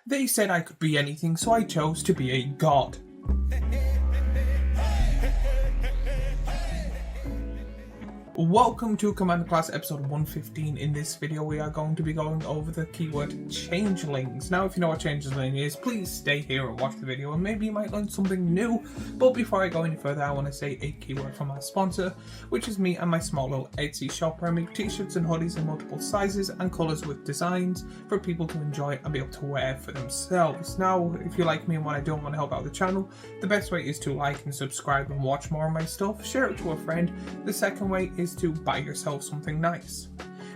They said I could be anything, so I chose to be a god. Welcome to Commander Class episode 115. In this video we are going to be going over the keyword changelings. Now if you know what changeling is, please stay here and watch the video and maybe you might learn something new. But before I go any further, I want to say a keyword from our sponsor, which is me and my small little Etsy shop where I make t-shirts and hoodies in multiple sizes and colours with designs for people to enjoy and be able to wear for themselves. Now if you like me and what I do and want to help out the channel, the best way is to like and subscribe and watch more of my stuff. Share it to a friend. The second way is to buy yourself something nice.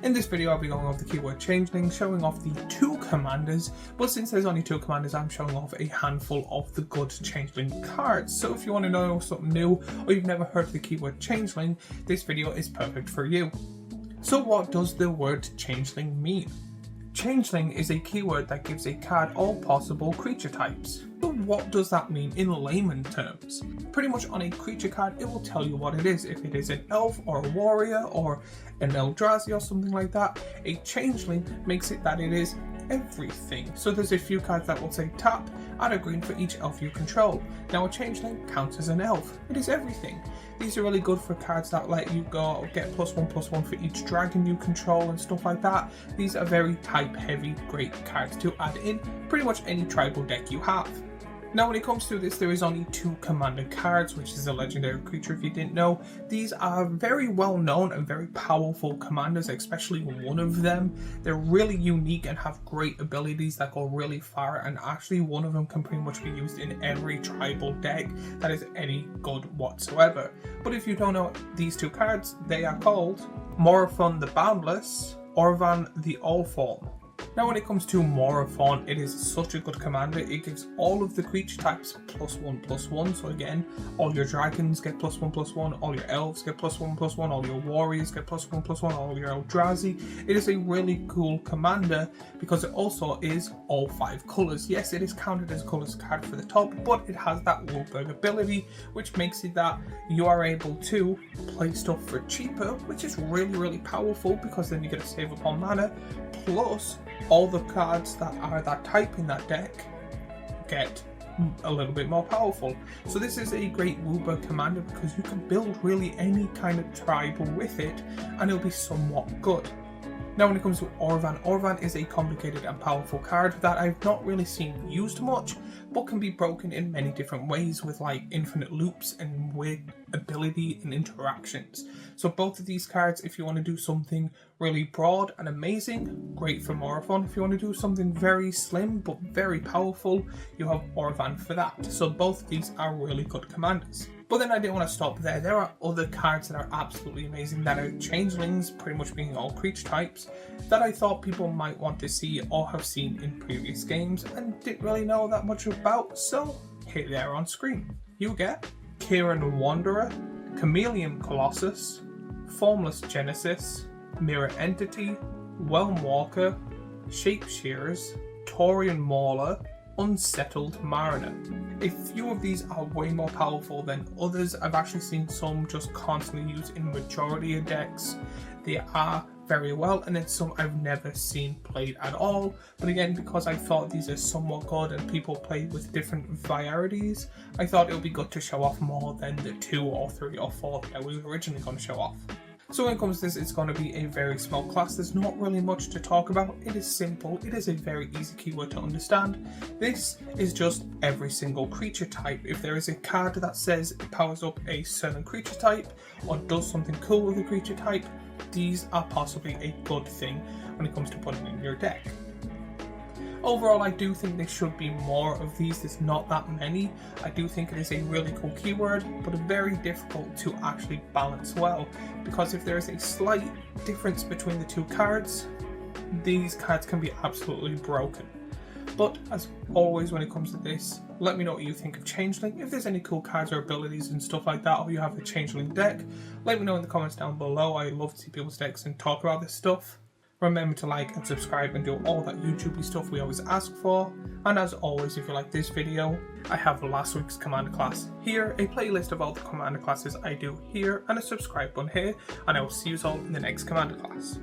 In this video I'll be going over the keyword changeling, showing off the two commanders, but since there's only two commanders I'm showing off a handful of the good changeling cards. So if you want to know something new or you've never heard of the keyword changeling, this video is perfect for you. So what does the word changeling mean? Changeling is a keyword that gives a card all possible creature types. So what does that mean in layman terms? Pretty much on a creature card it will tell you what it is. If it is an elf or a warrior or an Eldrazi or something like that, a changeling makes it that it is everything. So there's a few cards that will say tap, add a green for each elf you control. Now a changeling counts as an elf. It is everything. These are really good for cards that let you go get +1/+1 for each dragon you control and stuff like that. These are very type heavy, great cards to add in pretty much any tribal deck you have. Now when it comes to this, there is only two commander cards, which is a legendary creature if you didn't know. These are very well known and very powerful commanders, especially one of them. They're really unique and have great abilities that go really far, and actually one of them can pretty much be used in every tribal deck that is any good whatsoever. But if you don't know these two cards, they are called Morophon the Boundless, Orvan the Allform. Now when it comes to Morophon, it is such a good commander. It gives all of the creature types +1/+1. So again, all your dragons get +1/+1, all your elves get +1/+1, all your warriors get +1/+1, all your Eldrazi. It is a really cool commander because it also is all 5 colours. Yes, it is counted as colours card for the top, but it has that Wolberg ability, which makes it that you are able to play stuff for cheaper, which is really powerful because then you get to save up on mana. Plus, all the cards that are that type in that deck get a little bit more powerful. So this is a great Wolberg commander because you can build really any kind of tribal with it and it'll be somewhat good. Now when it comes to Orvan, Orvan is a complicated and powerful card that I've not really seen used much, but can be broken in many different ways with like infinite loops and weird ability and interactions. So both of these cards, if you want to do something really broad and amazing, great for Morophon. If you want to do something very slim but very powerful, you have Orvan for that. So both of these are really good commanders. But then I didn't want to stop there. There are other cards that are absolutely amazing that are changelings, pretty much being all creature types, that I thought people might want to see or have seen in previous games and didn't really know that much about, so here they are on screen. You get Kieran Wanderer, Chameleon Colossus, Formless Genesis, Mirror Entity, Whelm Walker, Shapeshearers, Taurian Mauler, Unsettled Mariner. A few of these are way more powerful than others. I've actually seen some just constantly used in majority of decks. They are very well, and then some I've never seen played at all. But again, because I thought these are somewhat good and people play with different varieties, I thought it would be good to show off more than the 2 or 3 or 4 that we were originally going to show off. So when it comes to this, it's going to be a very small class. There's not really much to talk about. It is simple. It is a very easy keyword to understand. This is just every single creature type. If there is a card that says it powers up a certain creature type or does something cool with a creature type, these are possibly a good thing when it comes to putting in your deck. Overall, I do think there should be more of these. There's not that many. I do think it is a really cool keyword, but very difficult to actually balance well, because if there is a slight difference between the two cards, these cards can be absolutely broken. But as always when it comes to this, let me know what you think of Changeling. If there's any cool cards or abilities and stuff like that, or you have a Changeling deck, let me know in the comments down below. I love to see people's decks and talk about this stuff. Remember to like and subscribe and do all that YouTubey stuff we always ask for. And as always, if you like this video, I have last week's Commander class here, a playlist of all the Commander classes I do here, and a subscribe button here, and I will see you all in the next Commander class.